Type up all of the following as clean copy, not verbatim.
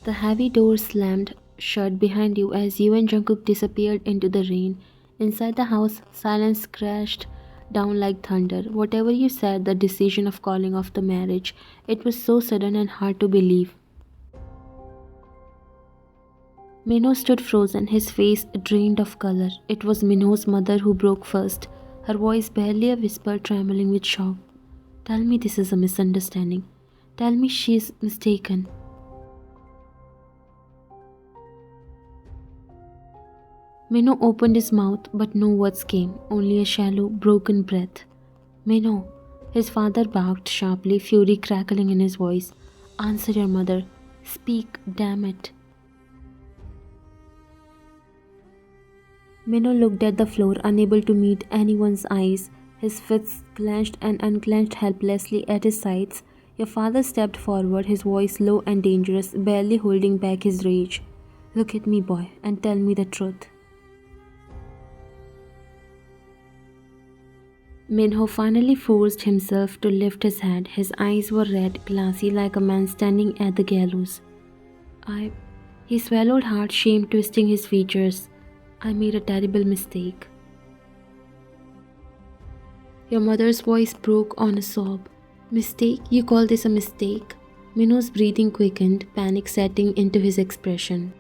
The heavy door slammed shut behind you as you and Jungkook disappeared into the rain. Inside the house, silence crashed down like thunder. Whatever you said, the decision of calling off the marriage, it was so sudden and hard to believe. Minho stood frozen, his face drained of color. It was Minho's mother who broke first, her voice barely a whisper trembling with shock. Tell me this is a misunderstanding. Tell me she's mistaken. Minho opened his mouth, but no words came, only a shallow, broken breath. Minho, his father barked sharply, fury crackling in his voice. Answer your mother. Speak, damn it. Minho looked at the floor, unable to meet anyone's eyes. His fists clenched and unclenched helplessly at his sides. Your father stepped forward, his voice low and dangerous, barely holding back his rage. Look at me, boy, and tell me the truth. Minho finally forced himself to lift his head. His eyes were red, glassy like a man standing at the gallows. I. He swallowed hard, shame twisting his features. I made a terrible mistake. Your mother's voice broke on a sob. Mistake? You call this a mistake? Minho's breathing quickened, panic setting into his expression.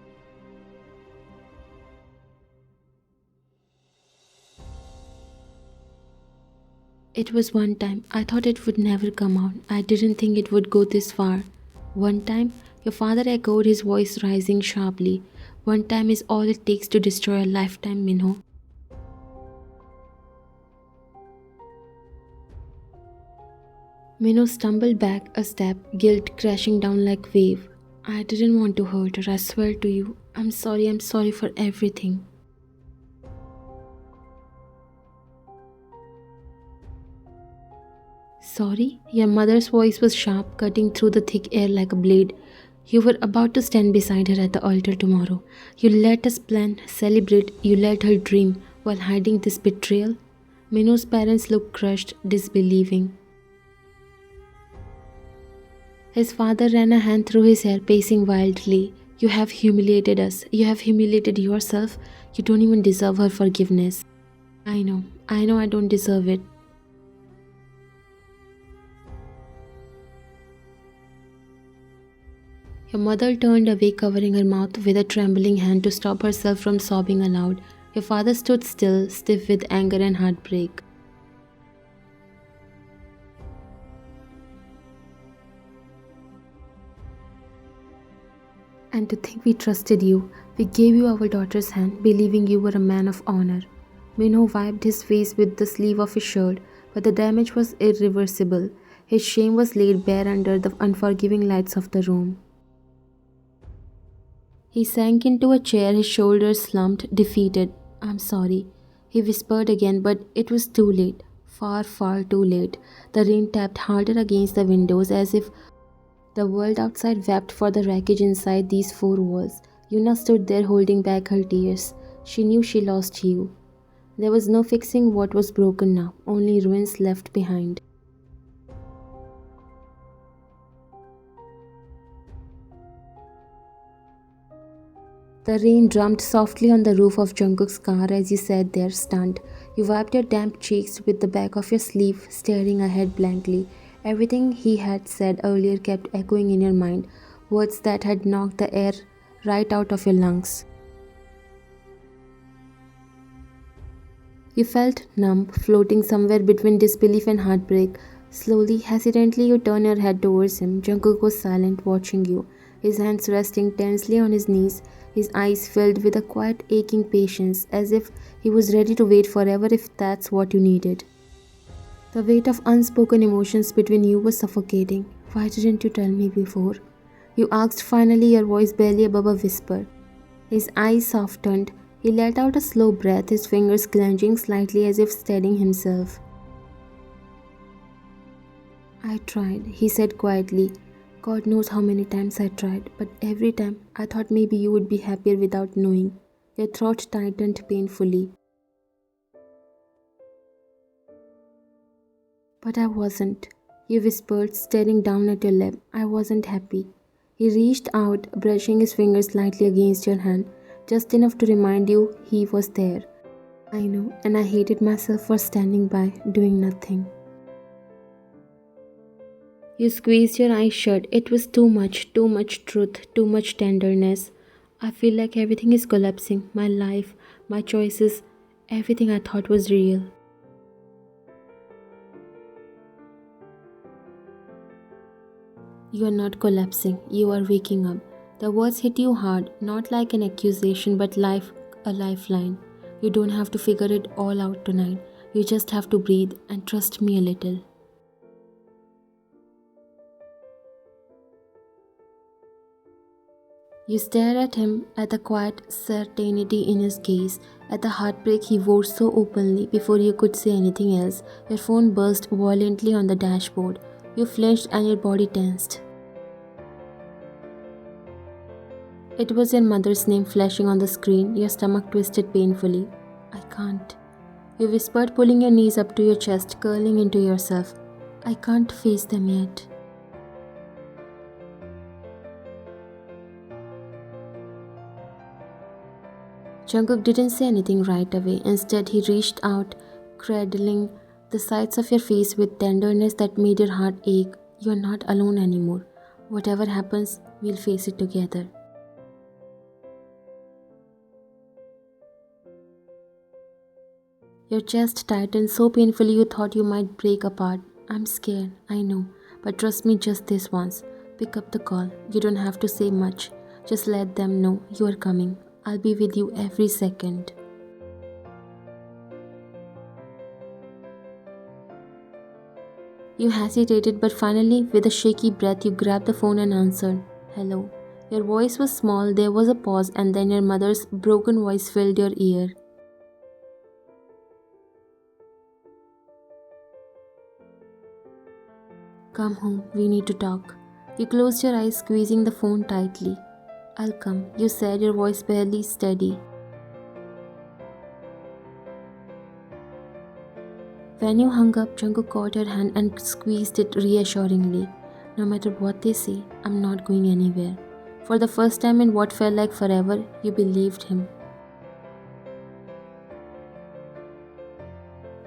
It was one time. I thought it would never come out. I didn't think it would go this far. One time? Your father echoed, his voice rising sharply. One time is all it takes to destroy a lifetime, Minho. Minho stumbled back a step, guilt crashing down like wave. I didn't want to hurt her, I swear to you. I'm sorry for everything. Sorry? Your mother's voice was sharp, cutting through the thick air like a blade. You were about to stand beside her at the altar tomorrow. You let us plan, celebrate, you let her dream while hiding this betrayal. Minho's parents looked crushed, disbelieving. His father ran a hand through his hair, pacing wildly. You have humiliated us. You have humiliated yourself. You don't even deserve her forgiveness. I know I don't deserve it. Your mother turned away, covering her mouth with a trembling hand to stop herself from sobbing aloud. Your father stood still, stiff with anger and heartbreak. And to think we trusted you. We gave you our daughter's hand, believing you were a man of honor. Minho wiped his face with the sleeve of his shirt, but the damage was irreversible. His shame was laid bare under the unforgiving lights of the room. He sank into a chair, his shoulders slumped, defeated. I'm sorry, he whispered again, but it was too late. Far, far too late. The rain tapped harder against the windows as if the world outside wept for the wreckage inside these four walls. Yuna stood there holding back her tears. She knew she lost you. There was no fixing what was broken now, only ruins left behind. The rain drummed softly on the roof of Jungkook's car as you sat there, stunned. You wiped your damp cheeks with the back of your sleeve, staring ahead blankly. Everything he had said earlier kept echoing in your mind, words that had knocked the air right out of your lungs. You felt numb, floating somewhere between disbelief and heartbreak. Slowly, hesitantly, you turned your head towards him. Jungkook was silent, watching you, his hands resting tensely on his knees, his eyes filled with a quiet, aching patience, as if he was ready to wait forever if that's what you needed. The weight of unspoken emotions between you was suffocating. Why didn't you tell me before? You asked finally, your voice barely above a whisper. His eyes softened. He let out a slow breath, his fingers clenching slightly as if steadying himself. I tried, he said quietly. God knows how many times I tried, but every time I thought maybe you would be happier without knowing. Your throat tightened painfully. But I wasn't, you whispered, staring down at your lap. I wasn't happy. He reached out, brushing his fingers lightly against your hand, just enough to remind you he was there. I know, and I hated myself for standing by, doing nothing. You squeezed your eyes shut. It was too much truth, too much tenderness. I feel like everything is collapsing. My life, my choices, everything I thought was real. You are not collapsing, you are waking up. The words hit you hard, not like an accusation but like a lifeline. You don't have to figure it all out tonight. You just have to breathe and trust me a little. You stare at him, at the quiet certainty in his gaze, at the heartbreak he wore so openly before you could say anything else. Your phone burst violently on the dashboard. You flinched and your body tensed. It was your mother's name flashing on the screen. Your stomach twisted painfully. I can't. You whispered, pulling your knees up to your chest, curling into yourself. I can't face them yet. Jungkook didn't say anything right away. Instead, he reached out, cradling the sides of your face with tenderness that made your heart ache. You're not alone anymore. Whatever happens, we'll face it together. Your chest tightened so painfully you thought you might break apart. I'm scared, I know, but trust me just this once. Pick up the call. You don't have to say much. Just let them know you are coming. I'll be with you every second. You hesitated, but finally, with a shaky breath, you grabbed the phone and answered, Hello. Your voice was small, there was a pause, and then your mother's broken voice filled your ear. Come home, we need to talk. You closed your eyes, squeezing the phone tightly. I'll come, you said, your voice barely steady. When you hung up, Jungkook caught her hand and squeezed it reassuringly. No matter what they say, I'm not going anywhere. For the first time in what felt like forever, you believed him.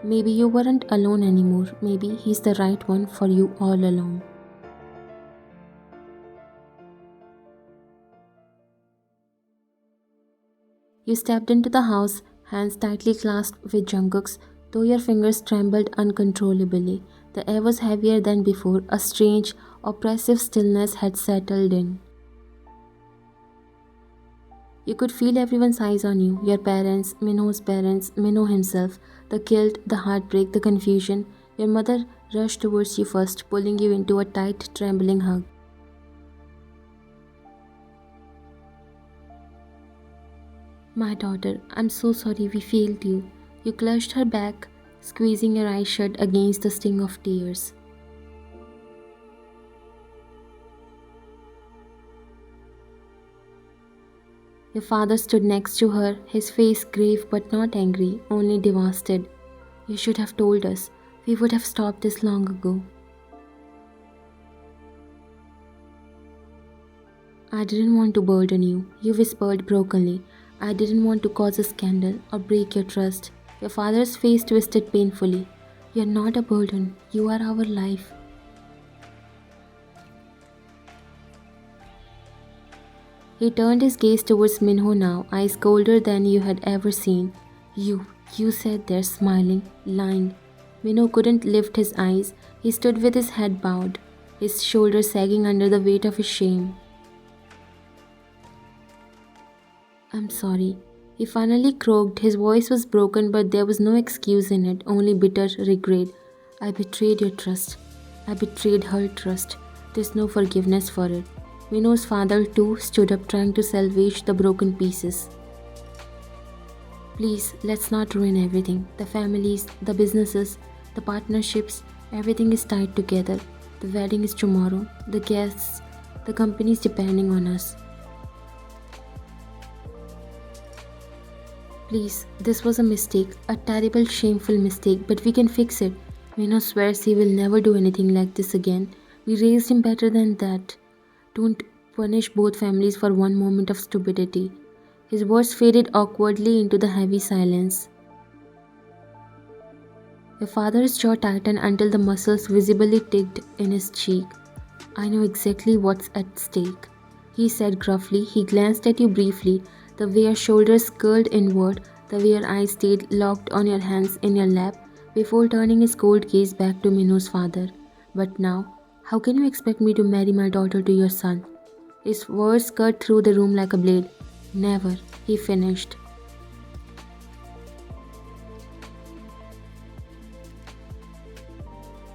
Maybe you weren't alone anymore. Maybe he's the right one for you all along. You stepped into the house, hands tightly clasped with Jungkook's, though your fingers trembled uncontrollably. The air was heavier than before. A strange, oppressive stillness had settled in. You could feel everyone's eyes on you, your parents, Minho himself, the guilt, the heartbreak, the confusion. Your mother rushed towards you first, pulling you into a tight, trembling hug. My daughter, I'm so sorry we failed you. You clutched her back, squeezing your eyes shut against the sting of tears. Your father stood next to her, his face grave but not angry, only devastated. You should have told us. We would have stopped this long ago. I didn't want to burden you, you whispered brokenly. I didn't want to cause a scandal or break your trust. Your father's face twisted painfully. You're not a burden, you are our life. He turned his gaze towards Minho now, eyes colder than you had ever seen. You said there, smiling, lying. Minho couldn't lift his eyes. He stood with his head bowed, his shoulders sagging under the weight of his shame. I'm sorry. He finally croaked. His voice was broken, but there was no excuse in it, only bitter regret. I betrayed your trust. I betrayed her trust. There's no forgiveness for it. Minho's father, too, stood up, trying to salvage the broken pieces. Please, let's not ruin everything. The families, the businesses, the partnerships, everything is tied together. The wedding is tomorrow. The guests, the companies depending on us. Please, this was a mistake, a terrible, shameful mistake, but we can fix it. Minho swears he will never do anything like this again. We raised him better than that. Don't punish both families for one moment of stupidity. His words faded awkwardly into the heavy silence. Your father's jaw tightened until the muscles visibly ticked in his cheek. I know exactly what's at stake, he said gruffly. He glanced at you briefly, the way your shoulders curled inward, the way your eyes stayed locked on your hands in your lap, before turning his cold gaze back to Minu's father. But now, how can you expect me to marry my daughter to your son? His words cut through the room like a blade. Never, he finished.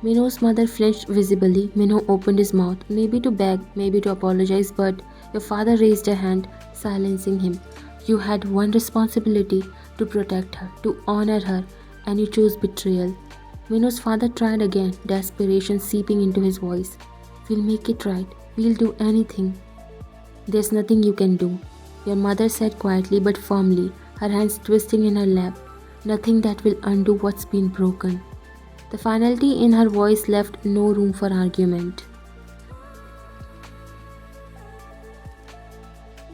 Minu's mother flinched visibly. Minu opened his mouth, maybe to beg, maybe to apologize, but your father raised a hand, silencing him. You had one responsibility, to protect her, to honor her, and you chose betrayal. Minu's father tried again, desperation seeping into his voice. We'll make it right. We'll do anything. There's nothing you can do, your mother said quietly but firmly, her hands twisting in her lap. Nothing that will undo what's been broken. The finality in her voice left no room for argument.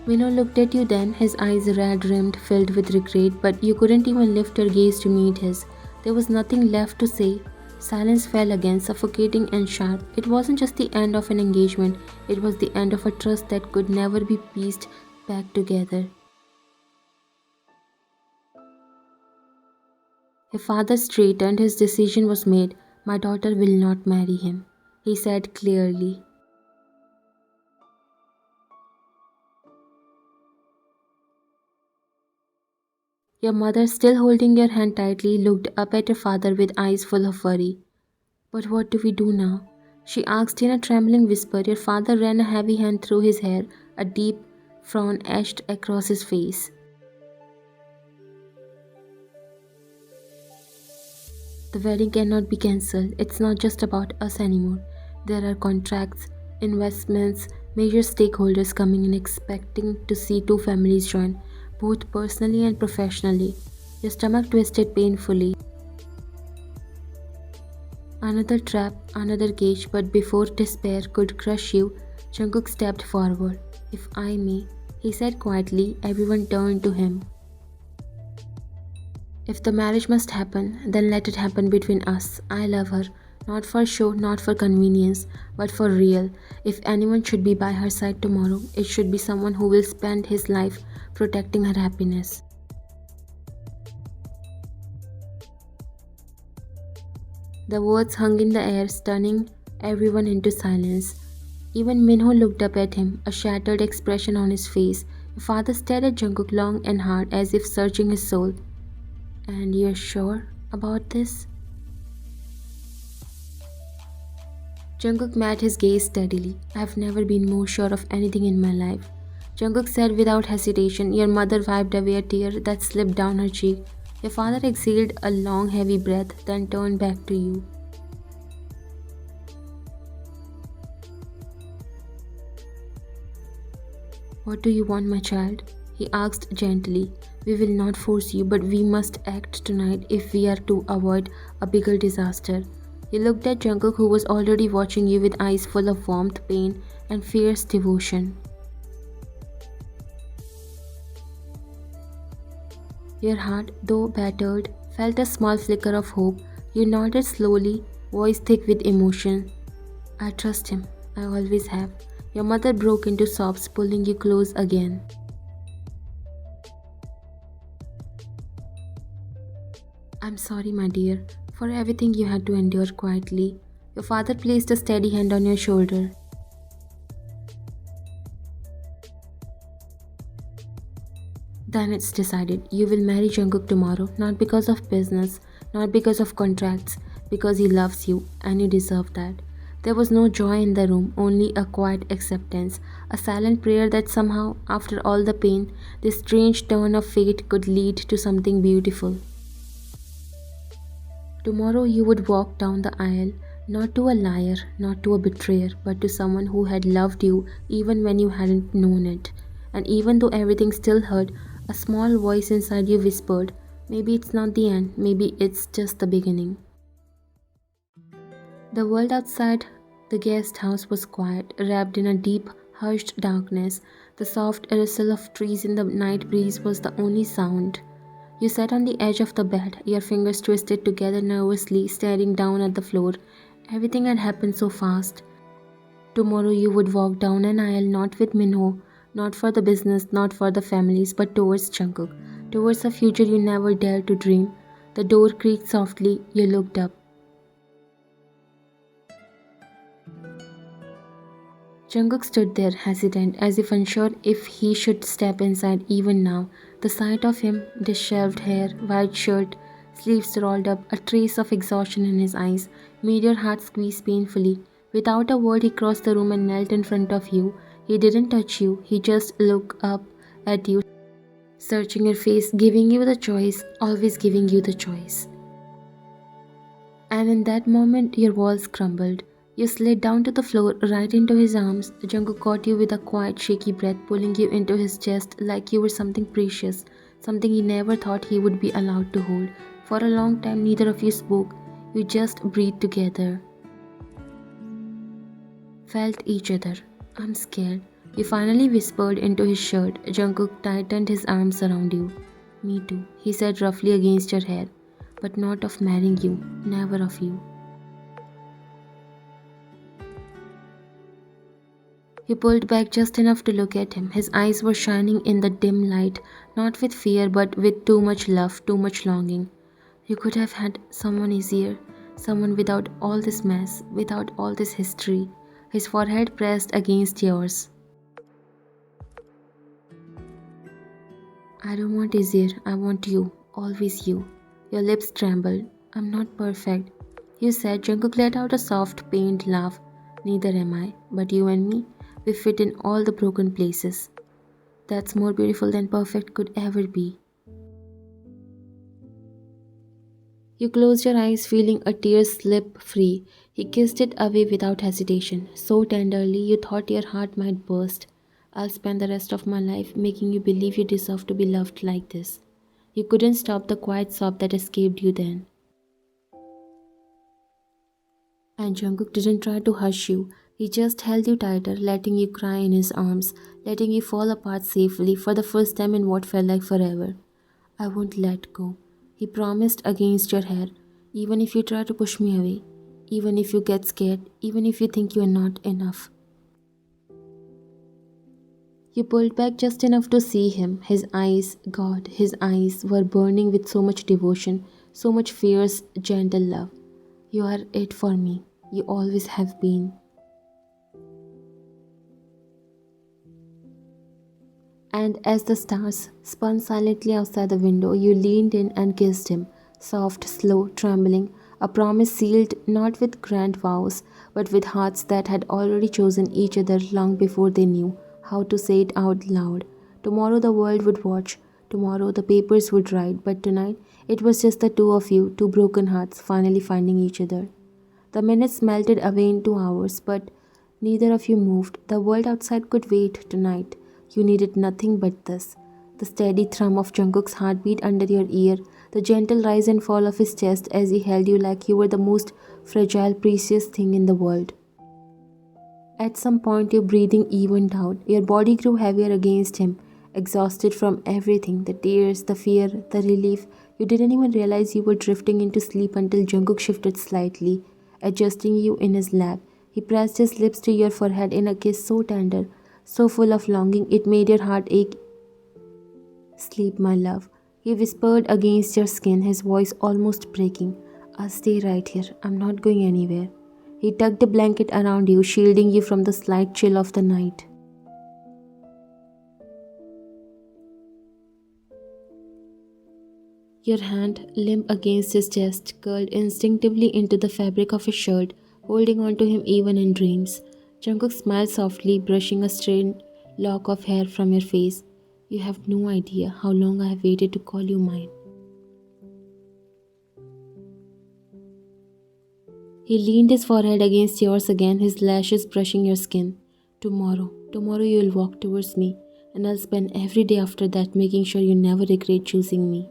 Mino looked at you then, his eyes red-rimmed, filled with regret, but you couldn't even lift your gaze to meet his. There was nothing left to say. Silence fell again, suffocating and sharp. It wasn't just the end of an engagement, it was the end of a trust that could never be pieced back together. Your father straightened, his decision was made. My daughter will not marry him, he said clearly. Your mother, still holding your hand tightly, looked up at your father with eyes full of worry. But what do we do now? She asked in a trembling whisper. Your father ran a heavy hand through his hair, a deep frown etched across his face. The wedding cannot be cancelled. It's not just about us anymore. There are contracts, investments, major stakeholders coming in expecting to see two families join, both personally and professionally. Your stomach twisted painfully. Another trap, another cage, but before despair could crush you, Jungkook stepped forward. If I may, he said quietly. Everyone turned to him. If the marriage must happen, then let it happen between us. I love her, not for show, not for convenience, but for real. If anyone should be by her side tomorrow, it should be someone who will spend his life protecting her happiness. The words hung in the air, stunning everyone into silence. Even Minho looked up at him, a shattered expression on his face. Your father stared at Jungkook long and hard, as if searching his soul. And you're sure about this? Jungkook met his gaze steadily. I've never been more sure of anything in my life, Jungkook said without hesitation. Your mother wiped away a tear that slipped down her cheek. Your father exhaled a long, heavy breath, then turned back to you. What do you want, my child? He asked gently. We will not force you, but we must act tonight if we are to avoid a bigger disaster. He looked at Jungkook, who was already watching you with eyes full of warmth, pain, and fierce devotion. Your heart, though battered, felt a small flicker of hope. You nodded slowly, voice thick with emotion. I trust him. I always have. Your mother broke into sobs, pulling you close again. I'm sorry, my dear, for everything you had to endure quietly. Your father placed a steady hand on your shoulder. Then it's decided. You will marry Jungkook tomorrow, not because of business, not because of contracts, because he loves you and you deserve that. There was no joy in the room, only a quiet acceptance, a silent prayer that somehow, after all the pain, this strange turn of fate could lead to something beautiful. Tomorrow you would walk down the aisle, not to a liar, not to a betrayer, but to someone who had loved you even when you hadn't known it. And even though everything still hurt, a small voice inside you whispered, maybe it's not the end, maybe it's just the beginning. The world outside the guest house was quiet, wrapped in a deep, Hushed darkness, the soft rustle of trees in the night breeze was the only sound. You sat on the edge of the bed, your fingers twisted together nervously, staring down at the floor. Everything had happened so fast. Tomorrow you would walk down an aisle not with Minho, not for the business, not for the families, but towards Jungkook, towards a future you never dared to dream. The door creaked softly, you looked up. Jungkook stood there, hesitant, as if unsure if he should step inside even now. The sight of him, dishevelled hair, white shirt, sleeves rolled up, a trace of exhaustion in his eyes, made your heart squeeze painfully. Without a word, he crossed the room and knelt in front of you. He didn't touch you, he just looked up at you, searching your face, giving you the choice, always giving you the choice. And in that moment, your walls crumbled. You slid down to the floor, right into his arms. Jungkook caught you with a quiet, shaky breath, pulling you into his chest like you were something precious, something he never thought he would be allowed to hold. For a long time, neither of you spoke. You just breathed together, felt each other. I'm scared. You finally whispered into his shirt. Jungkook tightened his arms around you. Me too, he said roughly against your hair. But not of marrying you, never of you. He pulled back just enough to look at him. His eyes were shining in the dim light, not with fear but with too much love, too much longing. You could have had someone easier, someone without all this mess, without all this history. His forehead pressed against yours. I don't want easier, I want you, always you. Your lips trembled. I'm not perfect, you said. Jungkook let out a soft, pained laugh. Neither am I, but you and me, we fit in all the broken places. That's more beautiful than perfect could ever be. You closed your eyes, feeling a tear slip free. He kissed it away without hesitation, so tenderly you thought your heart might burst. I'll spend the rest of my life making you believe you deserve to be loved like this. You couldn't stop the quiet sob that escaped you then. And Jungkook didn't try to hush you. He just held you tighter, letting you cry in his arms, letting you fall apart safely for the first time in what felt like forever. I won't let go, he promised against your hair, even if you try to push me away, even if you get scared, even if you think you are not enough. You pulled back just enough to see him. His eyes, God, his eyes were burning with so much devotion, so much fierce, gentle love. You are it for me. You always have been. And as the stars spun silently outside the window, you leaned in and kissed him, soft, slow, trembling, a promise sealed not with grand vows, but with hearts that had already chosen each other long before they knew how to say it out loud. Tomorrow the world would watch, tomorrow the papers would write, but tonight it was just the two of you, two broken hearts finally finding each other. The minutes melted away into hours, but neither of you moved. The world outside could wait tonight. You needed nothing but this. The steady thrum of Jungkook's heartbeat under your ear, the gentle rise and fall of his chest as he held you like you were the most fragile, precious thing in the world. At some point, your breathing evened out. Your body grew heavier against him, exhausted from everything, the tears, the fear, the relief. You didn't even realize you were drifting into sleep until Jungkook shifted slightly, adjusting you in his lap. He pressed his lips to your forehead in a kiss so tender, so full of longing, it made your heart ache. Sleep, my love, he whispered against your skin, his voice almost breaking. I'll stay right here. I'm not going anywhere. He tucked a blanket around you, shielding you from the slight chill of the night. Your hand, limp against his chest, curled instinctively into the fabric of his shirt, holding on to him even in dreams. Jungkook smiled softly, brushing a straight lock of hair from your face. You have no idea how long I have waited to call you mine. He leaned his forehead against yours again, his lashes brushing your skin. Tomorrow you will walk towards me, and I'll spend every day after that making sure you never regret choosing me.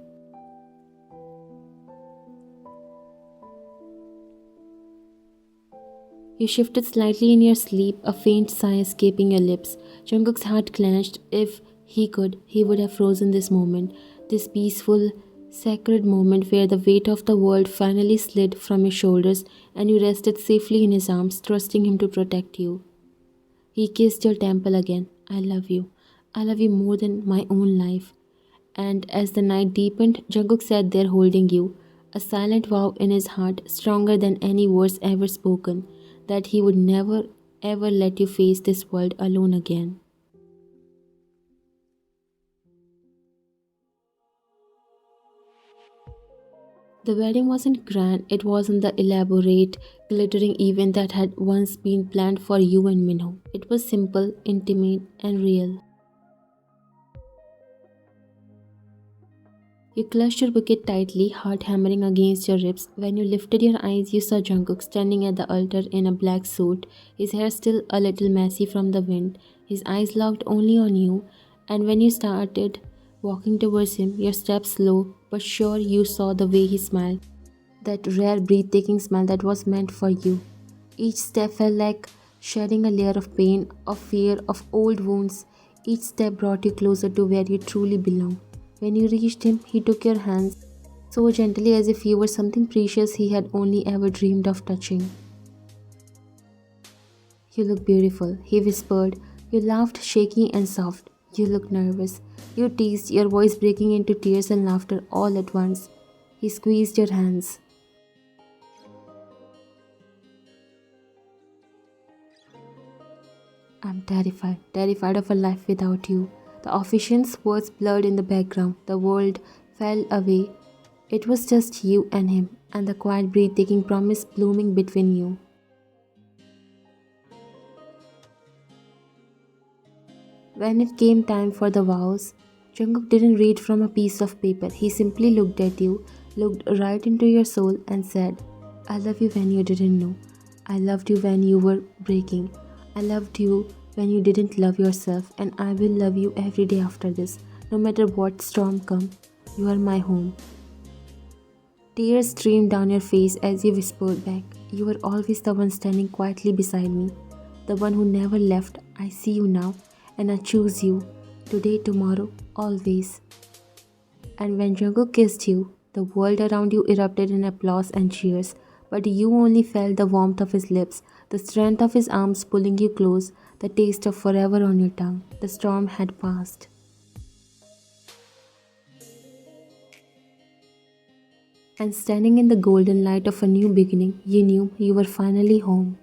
You shifted slightly in your sleep, a faint sigh escaping your lips. Jungkook's heart clenched. If he could, he would have frozen this moment, this peaceful, sacred moment where the weight of the world finally slid from your shoulders and you rested safely in his arms, trusting him to protect you. He kissed your temple again. I love you. I love you more than my own life. And as the night deepened, Jungkook sat there holding you, a silent vow in his heart, stronger than any words ever spoken, that he would never ever let you face this world alone again. The wedding wasn't grand, it wasn't the elaborate, glittering event that had once been planned for you and Minho. It was simple, intimate, and real. You clutched your bouquet tightly, heart hammering against your ribs. When you lifted your eyes, you saw Jungkook standing at the altar in a black suit, his hair still a little messy from the wind, his eyes locked only on you. And when you started walking towards him, your steps slow but sure, you saw the way he smiled, that rare, breathtaking smile that was meant for you. Each step felt like shedding a layer of pain, of fear, of old wounds. Each step brought you closer to where you truly belong. When you reached him, he took your hands so gently as if you were something precious he had only ever dreamed of touching. You look beautiful, he whispered. You laughed, shaky and soft. You look nervous. You teased, your voice breaking into tears and laughter all at once. He squeezed your hands. I'm terrified, terrified of a life without you. The officiant's words blurred in the background. The world fell away. It was just you and him, and the quiet, breathtaking promise blooming between you. When it came time for the vows, Jungkook didn't read from a piece of paper. He simply looked at you, looked right into your soul, and said, I love you when you didn't know. I loved you when you were breaking. I loved you when you didn't love yourself, and I will love you every day after this, no matter what storm comes. You are my home. Tears streamed down your face as you whispered back, you were always the one standing quietly beside me, the one who never left. I see you now, and I choose you. Today, tomorrow, always. And when Jungkook kissed you, the world around you erupted in applause and cheers, but you only felt the warmth of his lips, the strength of his arms pulling you close, the taste of forever on your tongue. The storm had passed. And standing in the golden light of a new beginning, you knew you were finally home.